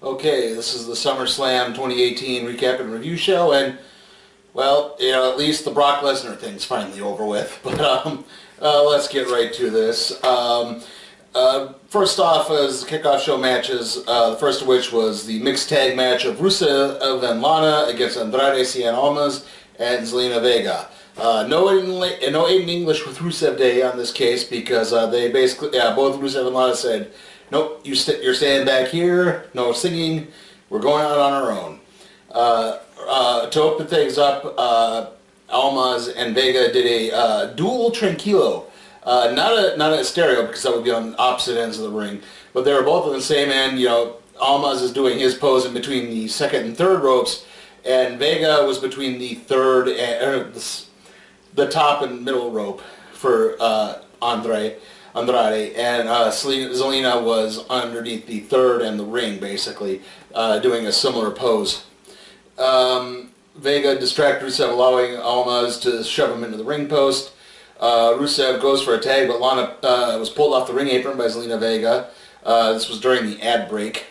Okay, this is the SummerSlam 2018 recap and review show, and, well, you know, at least the Brock Lesnar thing's finally over with, but let's get right to this. First off is kickoff show matches, the first of which was the mixed tag match of Rusev and Lana against Andrade, Almas, and Zelina Vega. No in English with Rusev Day on this case because they basically, both Rusev and Lana said, nope, you're staying back here, no singing, we're going out on our own. To open things up, Almas and Vega did a dual tranquilo. Not a stereo because that would be on opposite ends of the ring, but they were both on the same end. You know, Almas is doing his pose in between the second and third ropes, and Vega was between the third and the top and middle rope for Andrade, and Zelina was underneath the third and the ring, basically, doing a similar pose. Vega distracted Rusev, allowing Almas to shove him into the ring post. Rusev goes for a tag, but Lana was pulled off the ring apron by Zelina Vega. This was during the ad break.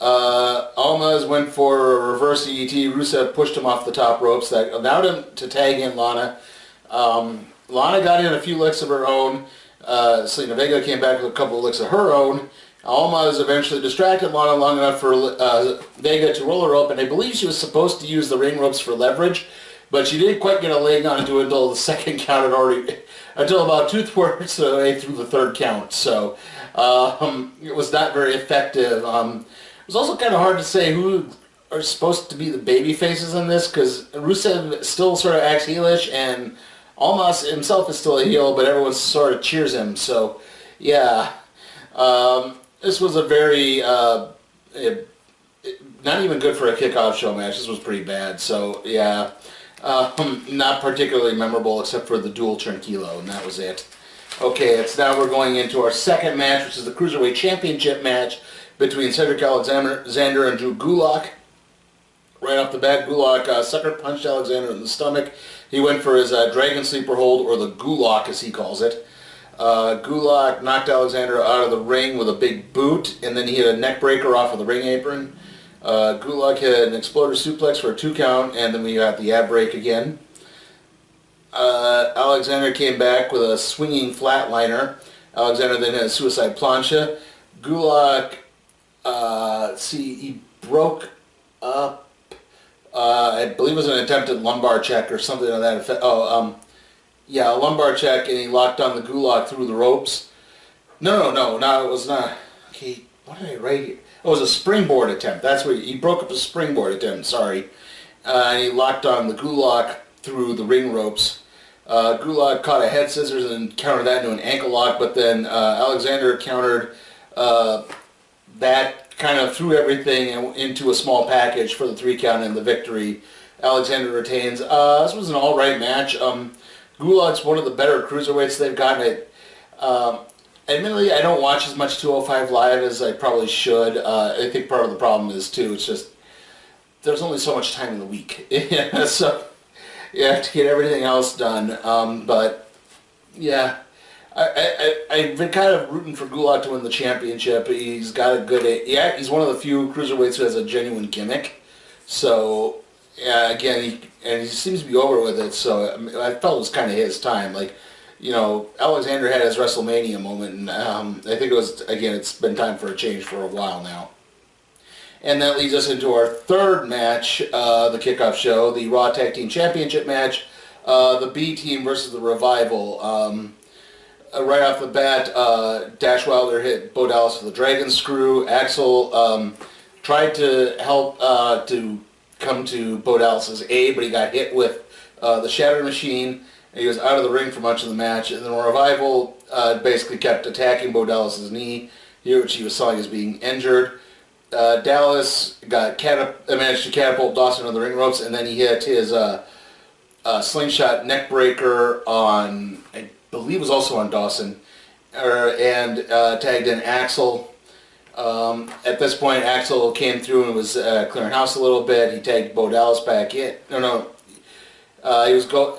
Almas went for a reverse ET. Rusev pushed him off the top ropes. That allowed him to tag in Lana. Lana got in a few licks of her own. Zelina Vega came back with a couple of licks of her own. Almas eventually distracted Lana long enough for Vega to roll her rope, and I believe she was supposed to use the ring ropes for leverage, but she didn't quite get a leg onto it until the second count had already, until about 2/3 of the way through the third count. So it was not very effective. It was also kind of hard to say who are supposed to be the baby faces in this, because Rusev still sort of acts heelish, and Almas himself is still a heel, but everyone sort of cheers him. So yeah. This was a very, not even good for a kickoff show match. This was pretty bad. So, yeah, not particularly memorable except for the dual tranquilo, and that was it. Okay, now we're going into our second match, which is the Cruiserweight Championship match between Cedric Alexander and Drew Gulag. Right off the bat, Gulag sucker punched Alexander in the stomach. He went for his Dragon Sleeper hold, or the Gulag as he calls it. Gulag knocked Alexander out of the ring with a big boot, and then he hit a neck breaker off of the ring apron. Gulag hit an exploder suplex for a 2 count, and then we got the ab break again. Alexander came back with a swinging flatliner. Alexander then had a suicide plancha. Gulag, he broke up, I believe it was an attempted lumbar check or something like that effect. Yeah, a lumbar check, and he locked on the Gulag through the ropes. No, it was not. Okay, what did I write here? It was a springboard attempt. That's what he broke up a springboard attempt, sorry. And he locked on the Gulag through the ring ropes. Gulag caught a head scissors and countered that into an ankle lock, but then Alexander countered that, kind of threw everything into a small package for the 3 count and the victory. Alexander retains. This was an alright match. Gulag's one of the better cruiserweights they've gotten. Admittedly, I don't watch as much 205 Live as I probably should. I think part of the problem is, too, it's just there's only so much time in the week. So you have to get everything else done. But, yeah, I've been kind of rooting for Gulag to win the championship. He's got a good... Yeah, he's one of the few cruiserweights who has a genuine gimmick. So... Yeah, again, he seems to be over with it, so I felt it was kind of his time. Like, you know, Alexander had his WrestleMania moment, and I think it was, again, it's been time for a change for a while now. And that leads us into our third match, the kickoff show, the Raw Tag Team Championship match, the B Team versus the Revival. Right off the bat, Dash Wilder hit Bo Dallas with a Dragon Screw. Axel tried to help to come to Bo Dallas' aid, but he got hit with the Shatter Machine. And he was out of the ring for much of the match. And then Revival basically kept attacking Bo Dallas's knee, which he was selling as being injured. Dallas managed to catapult Dawson on the ring ropes, and then he hit his slingshot neck breaker on, I believe it was also on Dawson, and tagged in Axel. At this point, Axel came through and was clearing house a little bit. He tagged Bo Dallas back in. Axel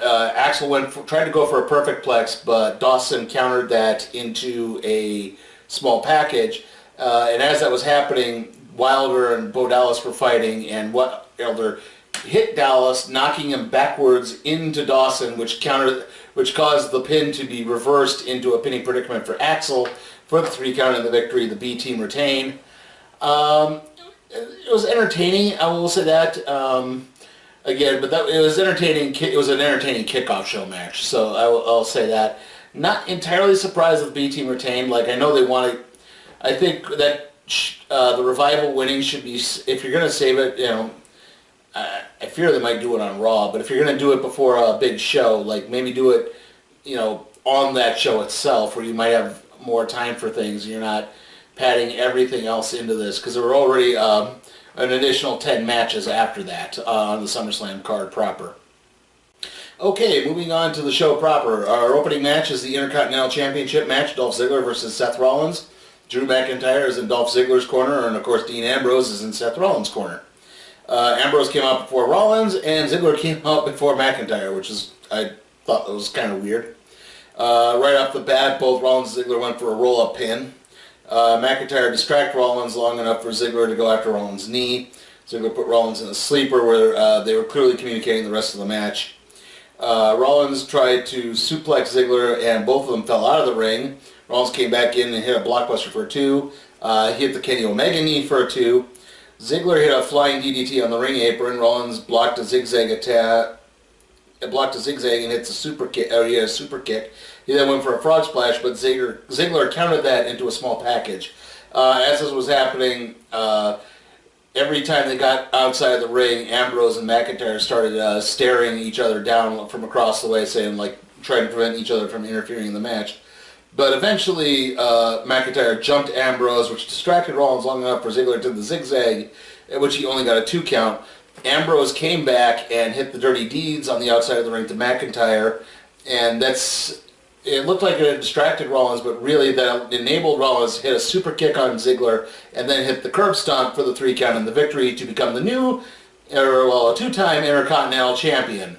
tried to go for a perfect plex, but Dawson countered that into a small package. And as that was happening, Wilder and Bo Dallas were fighting, and Wilder hit Dallas, knocking him backwards into Dawson, which caused the pin to be reversed into a pinning predicament for Axel for the 3 count and the victory. The B team retained. It was entertaining, I will say that. It was entertaining. It was an entertaining kickoff show match, so I'll say that. Not entirely surprised that the B team retained. Like, I know they want to. I think that the Revival winning should be, if you're going to save it, I fear they might do it on Raw, but if you're going to do it before a big show, like maybe do it, on that show itself, where you might have more time for things. You're not padding everything else into this, because there were already an additional 10 matches after that on the SummerSlam card proper. Okay, moving on to the show proper. Our opening match is the Intercontinental Championship match, Dolph Ziggler versus Seth Rollins. Drew McIntyre is in Dolph Ziggler's corner, and of course Dean Ambrose is in Seth Rollins' corner. Ambrose came out before Rollins, and Ziggler came out before McIntyre, which I thought was kind of weird. Right off the bat, both Rollins and Ziggler went for a roll-up pin. McIntyre distracted Rollins long enough for Ziggler to go after Rollins' knee. Ziggler put Rollins in a sleeper where they were clearly communicating the rest of the match. Rollins tried to suplex Ziggler, and both of them fell out of the ring. Rollins came back in and hit a blockbuster for a 2. He hit the Kenny Omega knee for a 2. Ziggler hit a flying DDT on the ring apron. Rollins blocked a zigzag attack. Blocked a zigzag and hits a super kick. He had a super kick. He then went for a frog splash, but Ziggler countered that into a small package. As this was happening, every time they got outside the ring, Ambrose and McIntyre started staring each other down from across the way, trying to prevent each other from interfering in the match. But eventually, McIntyre jumped Ambrose, which distracted Rollins long enough for Ziggler to the zigzag, at which he only got a 2 count. Ambrose came back and hit the Dirty Deeds on the outside of the ring to McIntyre, and it looked like it had distracted Rollins, but really that enabled Rollins to hit a super kick on Ziggler and then hit the curb stomp for the 3 count and the victory to become the a 2-time Intercontinental Champion.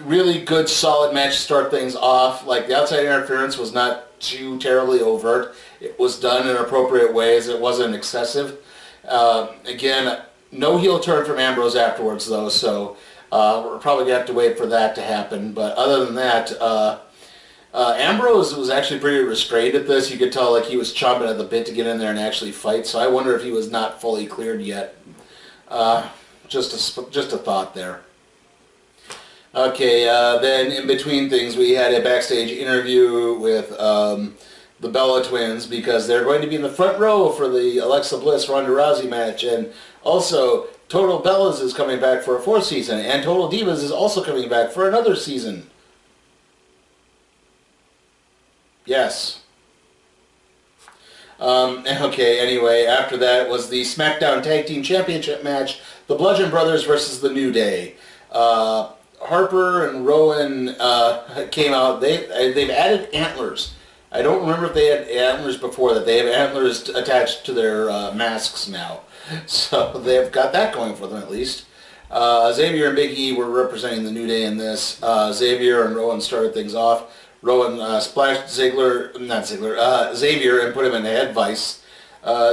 Really good, solid match to start things off. Like, the outside interference was not too terribly overt. It was done in appropriate ways. It wasn't excessive. Again, no heel turn from Ambrose afterwards, though, so we're probably going to have to wait for that to happen. But other than that, Ambrose was actually pretty restrained at this. You could tell like he was chomping at the bit to get in there and actually fight, so I wonder if he was not fully cleared yet. Just a thought there. Okay, then in between things, we had a backstage interview with the Bella Twins, because they're going to be in the front row for the Alexa Bliss Ronda Rousey match, and also Total Bellas is coming back for a 4th season, and Total Divas is also coming back for another season. Yes. Okay, anyway, after that was the SmackDown Tag Team Championship match, the Bludgeon Brothers versus the New Day. Harper and Rowan came out. They've added antlers. I don't remember if they had antlers before that. They have antlers attached to their masks now. So they've got that going for them at least. Xavier and Big E were representing the New Day in this. Xavier and Rowan started things off. Rowan splashed Xavier and put him in a head vice.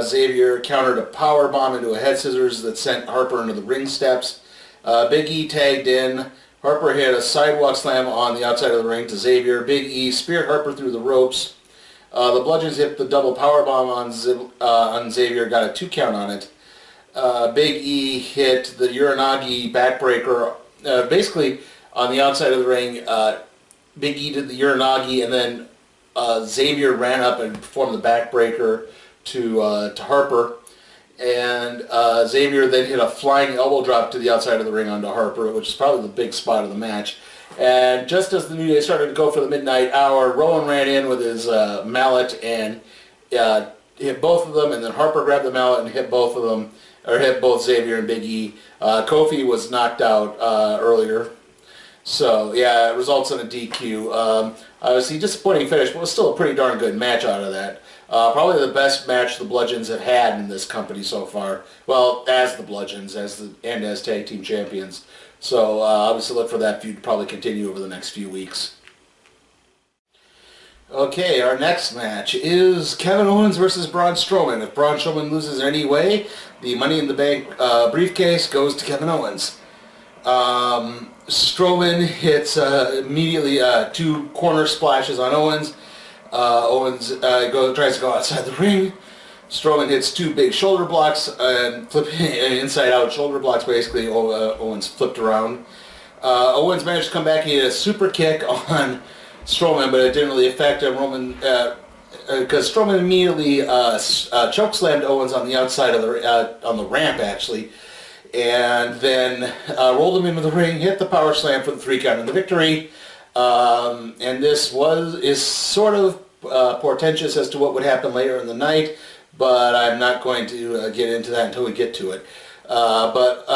Xavier countered a power bomb into a head scissors that sent Harper into the ring steps. Big E tagged in. Harper hit a sidewalk slam on the outside of the ring to Xavier. Big E speared Harper through the ropes. The Bludgeons hit the double power bomb on Xavier, got a 2 count on it. Big E hit the Uranagi backbreaker. Basically, on the outside of the ring, Big E did the Uranagi, and then Xavier ran up and performed the backbreaker to Harper. And Xavier then hit a flying elbow drop to the outside of the ring onto Harper, which is probably the big spot of the match. And just as the New Day started to go for the midnight hour, Rowan ran in with his mallet and hit both of them, and then Harper grabbed the mallet and hit both of them, or hit both Xavier and Big E. Kofi was knocked out earlier. So, yeah, it results in a DQ. Obviously, disappointing finish, but it was still a pretty darn good match out of that. Probably the best match the Bludgeons have had in this company so far. Well, as the Bludgeons, and as tag team champions. So, obviously look for that feud to probably continue over the next few weeks. Okay, our next match is Kevin Owens versus Braun Strowman. If Braun Strowman loses anyway, the Money in the Bank briefcase goes to Kevin Owens. Strowman hits immediately 2 corner splashes on Owens. Owens tries to go outside the ring. Strowman hits 2 big shoulder blocks and inside-out shoulder blocks. Basically, Owens flipped around. Owens managed to come back and hit a super kick on Strowman, but it didn't really affect him. Because Strowman immediately chokeslammed Owens on the outside of on the ramp, actually, and then rolled him into the ring, hit the power slam for the 3 count and the victory. And this is sort of portentous as to what would happen later in the night, but I'm not going to get into that until we get to it. But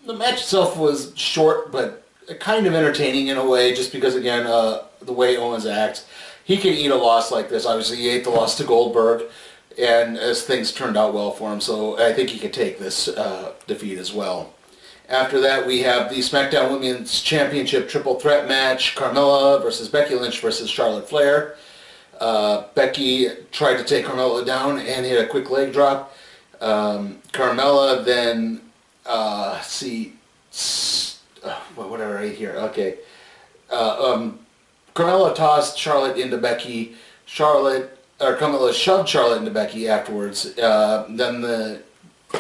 the match itself was short, but kind of entertaining in a way, just because, again, the way Owens acts. He can eat a loss like this. Obviously, he ate the loss to Goldberg, and as things turned out well for him, so I think he could take this defeat as well. After that, we have the SmackDown Women's Championship Triple Threat match, Carmella versus Becky Lynch versus Charlotte Flair. Becky tried to take Carmella down and hit a quick leg drop. Carmella then, whatever right here, okay. Carmella tossed Charlotte into Becky. Carmella shoved Charlotte into Becky afterwards. Then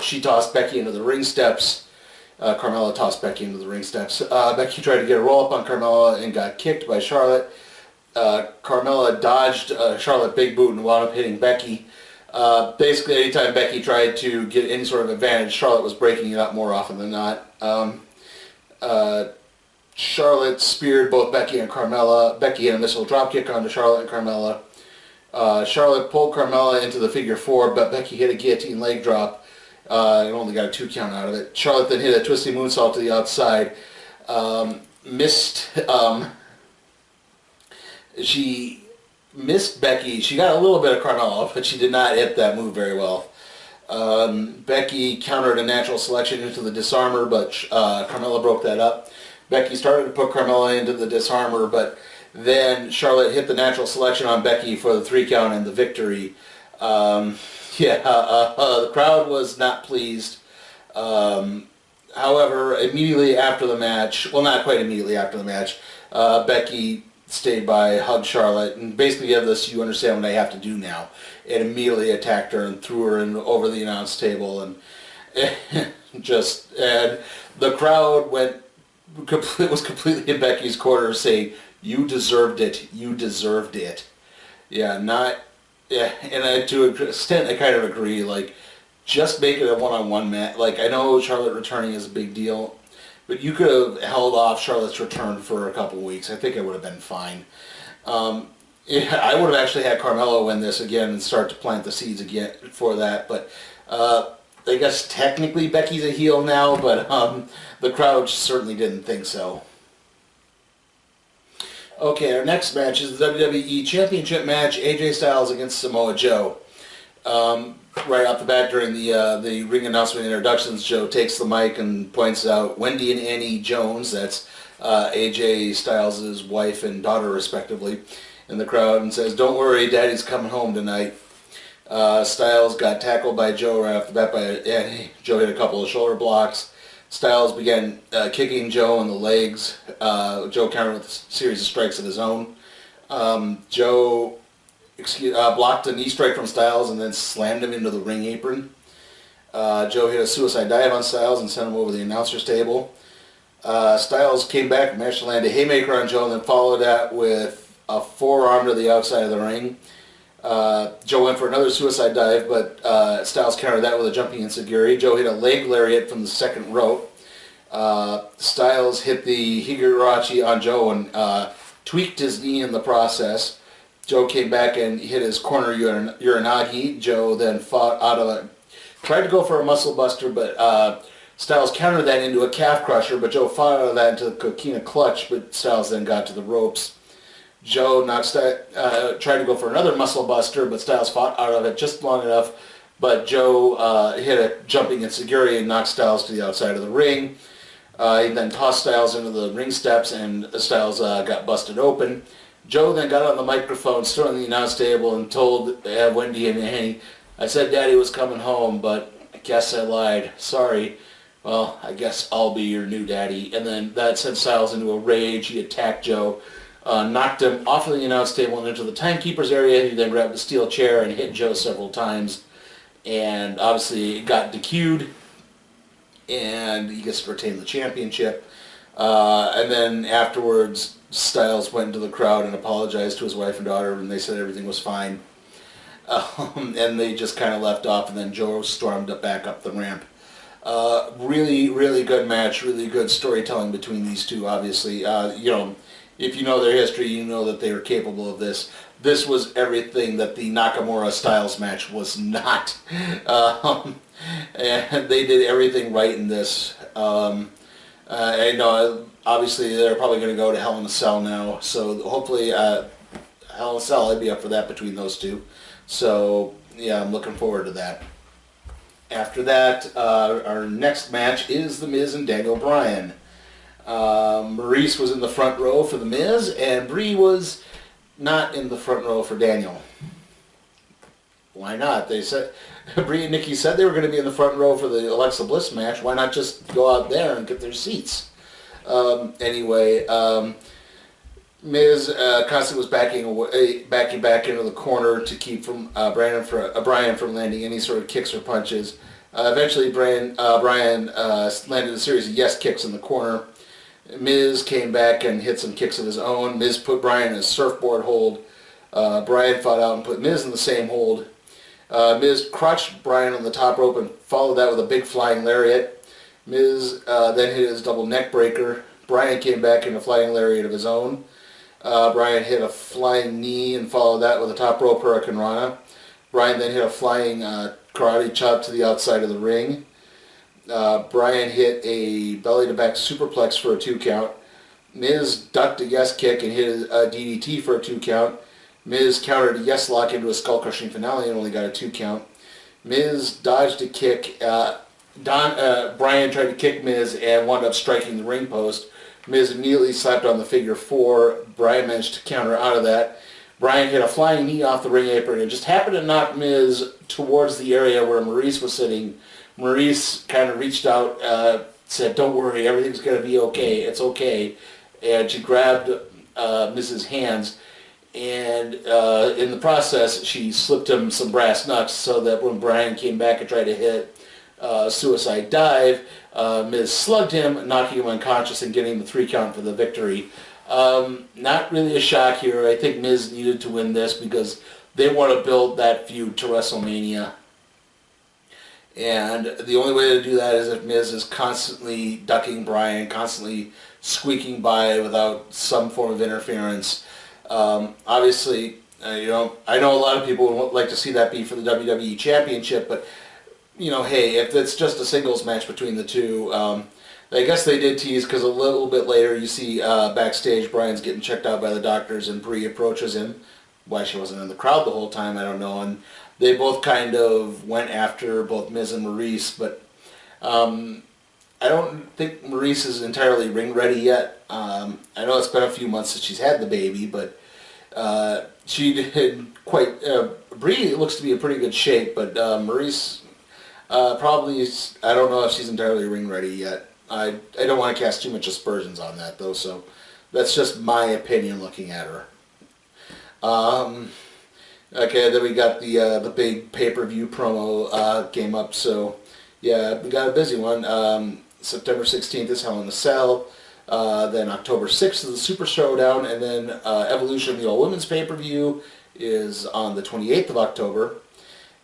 she tossed Becky into the ring steps. Carmella tossed Becky into the ring steps. Becky tried to get a roll up on Carmella and got kicked by Charlotte. Carmella dodged Charlotte big boot and wound up hitting Becky. Basically, anytime Becky tried to get any sort of advantage, Charlotte was breaking it up more often than not. Charlotte speared both Becky and Carmella. Becky hit a missile dropkick onto Charlotte and Carmella. Charlotte pulled Carmella into the figure 4, but Becky hit a guillotine leg drop and only got a 2 count out of it. Charlotte then hit a twisting moonsault to the outside. She missed Becky. She got a little bit of Carmella, but she did not hit that move very well. Becky countered a natural selection into the disarmor, but Carmella broke that up. Becky started to put Carmella into the disarmor, but then Charlotte hit the natural selection on Becky for the 3 count and the victory. The crowd was not pleased. However, immediately after the match, well, not quite immediately after the match, Becky stayed by, hugged Charlotte, and basically gave this, "You understand what I have to do now," and immediately attacked her and threw her over the announce table, and and the crowd was completely in Becky's corner, saying, "You deserved it. You deserved it." And to an extent, I kind of agree. Like, just make it a one-on-one match. Like, I know Charlotte returning is a big deal, but you could have held off Charlotte's return for a couple weeks. I think it would have been fine. I would have actually had Carmella win this again and start to plant the seeds again for that. But I guess technically Becky's a heel now, but the crowd certainly didn't think so. Okay, our next match is the WWE Championship match, AJ Styles against Samoa Joe. Right off the bat during the ring announcement introductions, Joe takes the mic and points out Wendy and Annie Jones, that's AJ Styles' wife and daughter respectively, in the crowd, and says, "Don't worry, Daddy's coming home tonight." Styles got tackled by Joe right off the bat by Annie. Joe hit a couple of shoulder blocks. Styles began kicking Joe in the legs. Joe countered with a series of strikes of his own. Joe blocked a knee strike from Styles and then slammed him into the ring apron. Joe hit a suicide dive on Styles and sent him over the announcer's table. Styles came back and managed to land a haymaker on Joe and then followed that with a forearm to the outside of the ring. Joe went for another suicide dive, but Styles countered that with a jumping enziguri. Joe hit a leg lariat from the second rope. Styles hit the higurashi on Joe and tweaked his knee in the process. Joe came back and hit his corner uranagi. Joe then fought out of it. Tried to go for a muscle buster, but Styles countered that into a calf crusher, but Joe fought out of that into the coquina clutch, but Styles then got to the ropes. Joe tried to go for another muscle buster, but Styles fought out of it just long enough, but Joe hit a jumping enziguri and knocked Styles to the outside of the ring. He then tossed Styles into the ring steps, and Styles got busted open. Joe then got on the microphone, stood on the announce table, and told Wendy and Annie, "I said Daddy was coming home, but I guess I lied. Sorry. Well, I guess I'll be your new daddy." And then that sent Styles into a rage. He attacked Joe, knocked him off of the announce table and into the timekeeper's area. He then grabbed the steel chair and hit Joe several times. And obviously it got DQ'd, and he gets to retain the championship. And then afterwards, Styles went into the crowd and apologized to his wife and daughter, and they said everything was fine. And they just kind of left off, and then Joe stormed back up the ramp. Really, really good match, really good storytelling between these two, obviously. If you know their history, you know that they were capable of this. This was everything that the Nakamura-Styles match was not. And they did everything right in this. I know, obviously, they're probably going to go to Hell in a Cell now, so hopefully Hell in a Cell, I'd be up for that between those two. So, yeah, I'm looking forward to that. After that, our next match is The Miz and Daniel Bryan. Maurice was in the front row for The Miz, and Brie was not in the front row for Daniel. Why not? They said, Brie and Nikki said they were going to be in the front row for the Alexa Bliss match. Why not just go out there and get their seats? Anyway, Miz constantly was backing back into the corner to keep from Bryan from landing any sort of kicks or punches. Eventually, Bryan landed a series of yes kicks in the corner. Miz came back and hit some kicks of his own. Miz put Bryan in a surfboard hold. Bryan fought out and put Miz in the same hold. Miz crotched Bryan on the top rope and followed that with a big flying lariat. Miz then hit his double neck breaker. Bryan came back in a flying lariat of his own. Bryan hit a flying knee and followed that with a top rope Hurricane Rana. Bryan then hit a flying karate chop to the outside of the ring. Bryan hit a belly-to-back superplex for a 2 count. Miz ducked a yes kick and hit a DDT for a 2 count. Miz countered a yes lock into a skull-crushing finale and only got a 2 count. Miz dodged a kick. Bryan tried to kick Miz and wound up striking the ring post. Miz immediately slapped on the figure 4. Bryan managed to counter out of that. Bryan hit a flying knee off the ring apron and just happened to knock Miz towards the area where Maurice was sitting. Maurice kind of reached out, said, "Don't worry, everything's going to be okay. It's okay." And she grabbed Miz's hands, and in the process, she slipped him some brass knucks so that when Bryan came back and tried to hit suicide dive, Miz slugged him, knocking him unconscious and getting the 3 count for the victory. Not really a shock here. I think Miz needed to win this because they want to build that feud to WrestleMania. And the only way to do that is if Miz is constantly ducking Bryan, constantly squeaking by without some form of interference. Obviously, I know a lot of people would like to see that be for the WWE Championship, but hey, if it's just a singles match between the two, I guess they did tease because a little bit later you see backstage Bryan's getting checked out by the doctors and Brie approaches him. Why she wasn't in the crowd the whole time, I don't know. And they both kind of went after both Miz and Maurice, but I don't think Maurice is entirely ring ready yet. I know it's been a few months since she's had the baby, but she did quite... Brie looks to be in pretty good shape, but Maurice probably... I don't know if she's entirely ring ready yet. I don't want to cast too much aspersions on that, though, so that's just my opinion looking at her. Okay, then we got the big pay-per-view promo came up, so yeah, we got a busy one. September 16th is Hell in a Cell, then October 6th is the Super Showdown, and then Evolution, the all-women's pay-per-view, is on the 28th of October.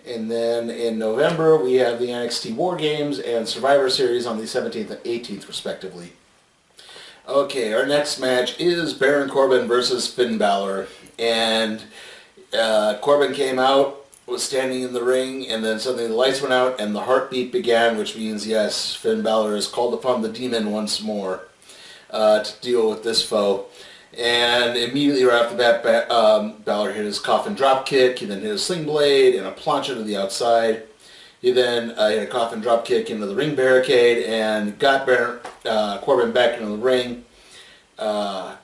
And then in November, we have the NXT War Games and Survivor Series on the 17th and 18th, respectively. Okay, our next match is Baron Corbin versus Finn Balor. And Corbin came out, was standing in the ring, and then suddenly the lights went out and the heartbeat began, which means, yes, Finn Balor has called upon the demon once more to deal with this foe. And immediately right off the bat, Balor hit his coffin drop kick. He then hit a sling blade and a plancha to the outside. He then hit a coffin drop kick into the ring barricade and got Corbin back into the ring. I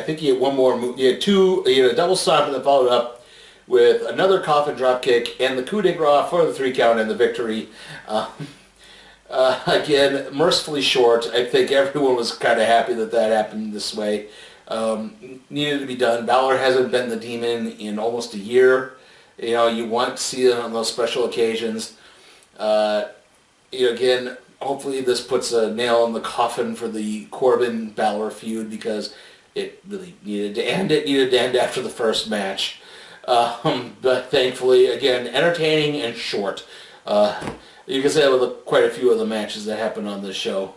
think he had one more move. He had a double stomp and then followed up with another coffin drop kick and the coup de grace for the 3 count and the victory. Again, mercifully short. I think everyone was kind of happy that happened this way. Needed to be done. Balor hasn't been the demon in almost a year. You want to see it on those special occasions. Again, hopefully this puts a nail in the coffin for the Corbin-Balor feud because it really needed to end. It needed to end after the first match. But thankfully, again, entertaining and short. You can say that with quite a few of the matches that happened on this show.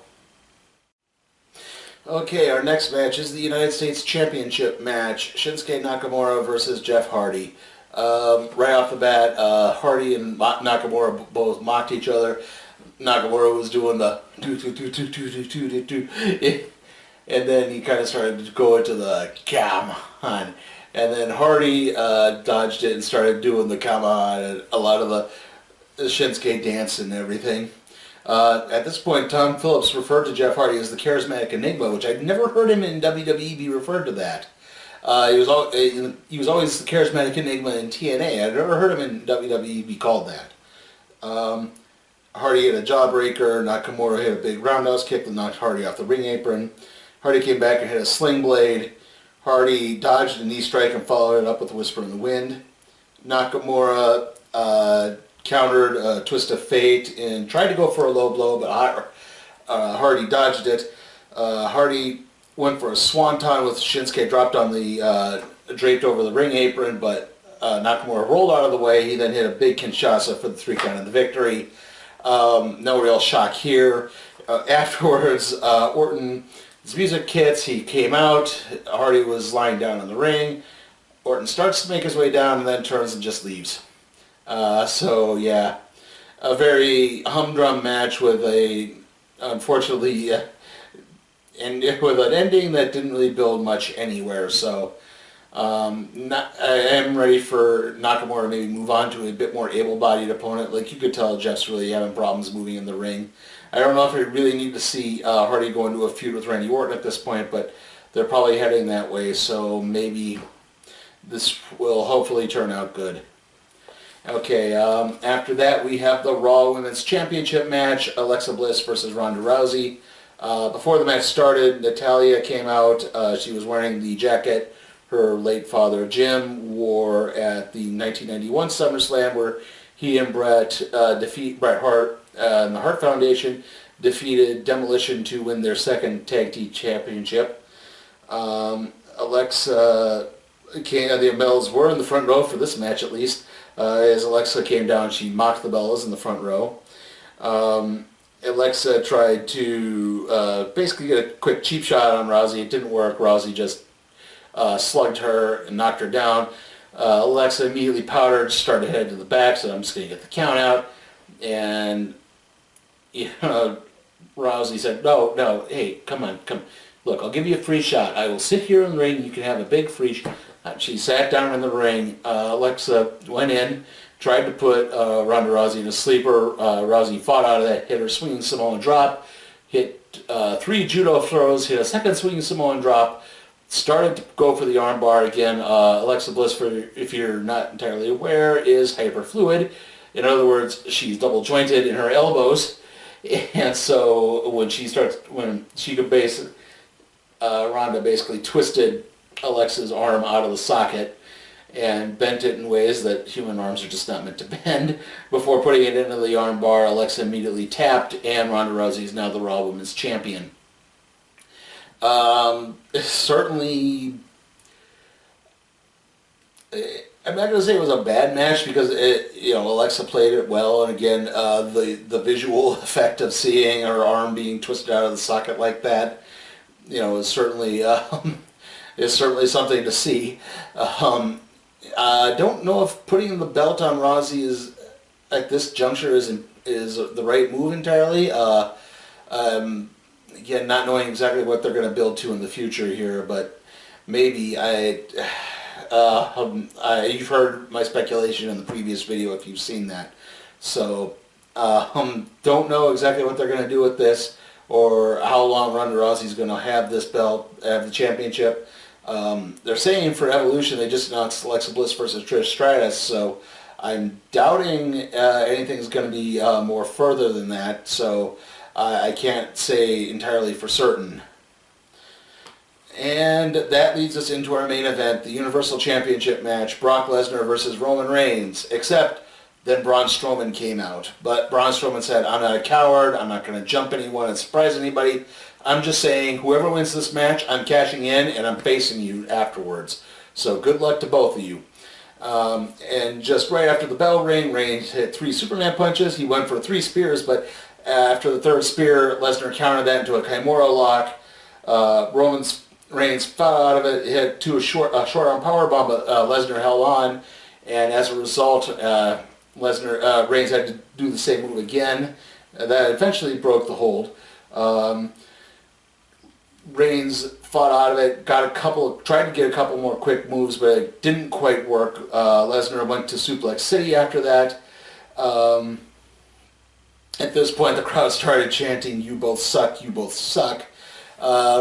Okay, our next match is the United States Championship match. Shinsuke Nakamura versus Jeff Hardy. Right off the bat, Hardy and Nakamura both mocked each other. Nakamura was doing the do, and then he kind of started to go into the come on. And then Hardy dodged it and started doing the come on and a lot of the Shinsuke dance and everything. At this point, Tom Phillips referred to Jeff Hardy as the charismatic enigma, which I'd never heard him in WWE be referred to that. He was always the charismatic enigma in TNA. I'd never heard him in WWE be called that. Hardy hit a jawbreaker. Nakamura hit a big roundhouse kick that knocked Hardy off the ring apron. Hardy came back and hit a sling blade. Hardy dodged a knee strike and followed it up with a whisper in the wind. Nakamura countered a twist of fate and tried to go for a low blow, but Hardy dodged it. Hardy went for a swanton with Shinsuke dropped on the draped over the ring apron, but Nakamura rolled out of the way. He then hit a big Kinshasa for the 3 count of the victory. No real shock here. Afterwards, Orton's music hits. He came out. Hardy was lying down in the ring. Orton starts to make his way down and then turns and just leaves. So yeah, a very humdrum match with unfortunately, and with an ending that didn't really build much anywhere. So I am ready for Nakamura to maybe move on to a bit more able-bodied opponent. Like you could tell, Jeff's really having problems moving in the ring. I don't know if we really need to see Hardy go into a feud with Randy Orton at this point, but they're probably heading that way. So maybe this will hopefully turn out good. Okay, after that we have the Raw Women's Championship match, Alexa Bliss versus Ronda Rousey. Before the match started, Natalya came out. She was wearing the jacket her late father Jim wore at the 1991 SummerSlam, where he and Bret Hart and the Hart Foundation defeated Demolition to win their second tag team championship. Alexa the Bellas were in the front row for this match, at least. As Alexa came down, she mocked the Bellas in the front row. Alexa tried to basically get a quick cheap shot on Rousey. It didn't work. Rousey just slugged her and knocked her down. Alexa immediately powdered, started heading to the back, said, "I'm just going to get the count out." And Rousey said, no, hey, come on. Look, I'll give you a free shot. I will sit here in the ring. You can have a big free shot. She sat down in the ring. Alexa went in, tried to put Ronda Rousey in a sleeper. Rousey fought out of that, hit her swinging Samoan drop, hit 3 judo throws, hit a second swinging Samoan drop, started to go for the armbar again. Alexa Bliss, if you're not entirely aware, is hyperfluid. In other words, she's double jointed in her elbows, and so Ronda basically twisted Alexa's arm out of the socket and bent it in ways that human arms are just not meant to bend. Before putting it into the armbar, Alexa immediately tapped, and Ronda Rousey is now the Raw Women's Champion. Certainly, I'm not going to say it was a bad match because Alexa played it well, and again, the visual effect of seeing her arm being twisted out of the socket like that, is certainly something to see. I don't know if putting the belt on Rousey is at this juncture is the right move entirely. Again, not knowing exactly what they're going to build to in the future here, but maybe you've heard my speculation in the previous video if you've seen that. So, don't know exactly what they're going to do with this or how long Ronda Rousey's going to have this belt, have the championship. They're saying for Evolution they just announced Alexa Bliss versus Trish Stratus, so I'm doubting anything's going to be more further than that, so I can't say entirely for certain. And that leads us into our main event, the Universal Championship match, Brock Lesnar versus Roman Reigns, except then Braun Strowman came out. But Braun Strowman said, I'm not a coward, I'm not going to jump anyone and surprise anybody. I'm just saying, whoever wins this match, I'm cashing in and I'm facing you afterwards. So good luck to both of you. And just right after the bell rang, Reigns hit 3 Superman punches. He went for 3 spears, but after the 3rd spear, Lesnar countered that into a Kimura lock. Reigns fell out of it, hit to a short arm powerbomb, but Lesnar held on, and as a result, Reigns had to do the same move again. That eventually broke the hold. Reigns fought out of it, tried to get a couple more quick moves, but it didn't quite work. Lesnar went to Suplex City after that. At this point, the crowd started chanting, "You both suck, you both suck."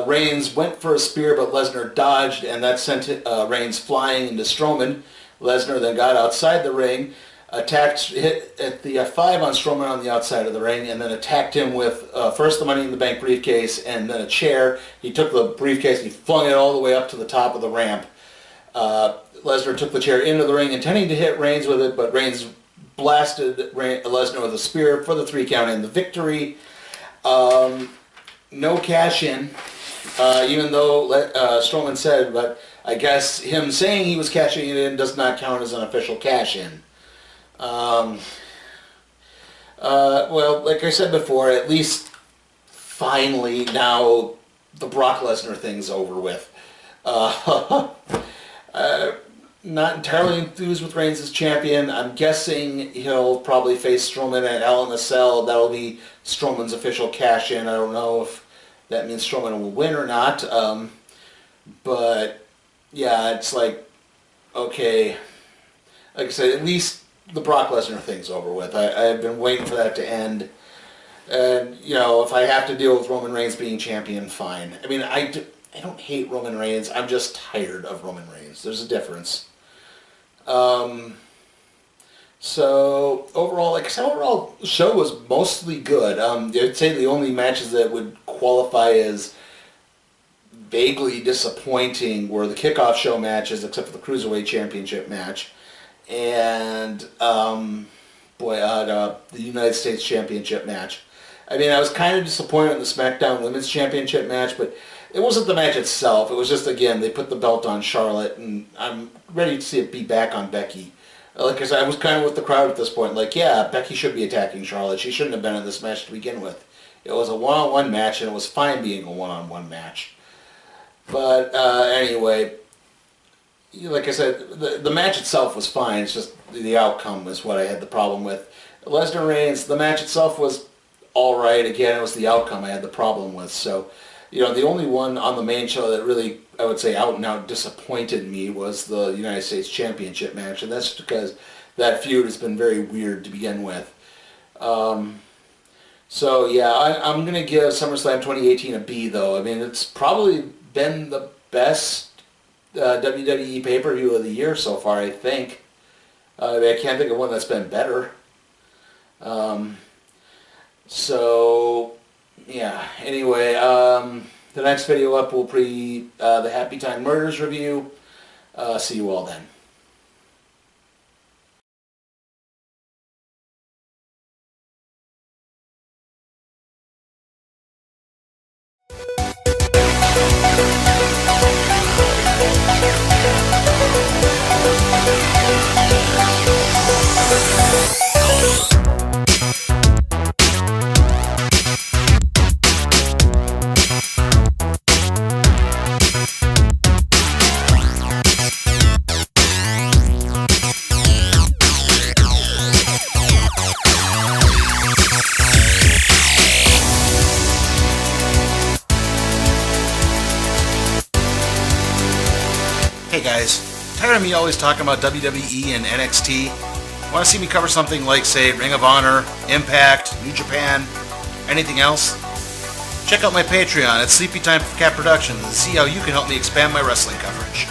Reigns went for a spear, but Lesnar dodged, and that sent Reigns flying into Strowman. Lesnar then got outside the ring, hit at the F5 on Strowman on the outside of the ring, and then attacked him with first the Money in the Bank briefcase and then a chair. He took the briefcase and he flung it all the way up to the top of the ramp. Lesnar took the chair into the ring, intending to hit Reigns with it, but Reigns blasted Lesnar with a spear for the 3 count and the victory. No cash in, even though Strowman said, but I guess him saying he was cashing it in does not count as an official cash in. Well, like I said before, at least finally now the Brock Lesnar thing's over with. Not entirely enthused with Reigns as champion. I'm guessing he'll probably face Strowman at Hell in a Cell. That'll be Strowman's official cash-in. I don't know if that means Strowman will win or not. But, yeah, it's like, okay. Like I said, at least the Brock Lesnar thing's over with. I've been waiting for that to end. And, if I have to deal with Roman Reigns being champion, fine. I mean, I don't hate Roman Reigns. I'm just tired of Roman Reigns. There's a difference. So overall, like I said, overall the show was mostly good. I'd say the only matches that would qualify as vaguely disappointing were the kickoff show matches, except for the Cruiserweight Championship match, and the United States Championship match. I mean, I was kind of disappointed in the SmackDown Women's Championship match, but it wasn't the match itself. It was just, again, they put the belt on Charlotte, and I'm ready to see it be back on Becky. Like I said, I was kind of with the crowd at this point. Like, yeah, Becky should be attacking Charlotte. She shouldn't have been in this match to begin with. It was a one-on-one match, and it was fine being a one-on-one match. But anyway, like I said, the match itself was fine. It's just the outcome is what I had the problem with. Lesnar Reigns, the match itself was all right. Again, it was the outcome I had the problem with. So, the only one on the main show that really, I would say, out and out disappointed me was the United States Championship match, and that's because that feud has been very weird to begin with. So yeah, I'm going to give SummerSlam 2018 a B, though. I mean, it's probably been the best WWE pay-per-view of the year so far, I think. I can't think of one that's been better. So, yeah, anyway, the next video up will be the Happy Time Murders review. See you all then. guys. Tired of me always talking about WWE and NXT? Want to see me cover something like, say, Ring of Honor, Impact, New Japan, anything else? Check out my Patreon at Sleepy Time for Cat Productions and see how you can help me expand my wrestling coverage.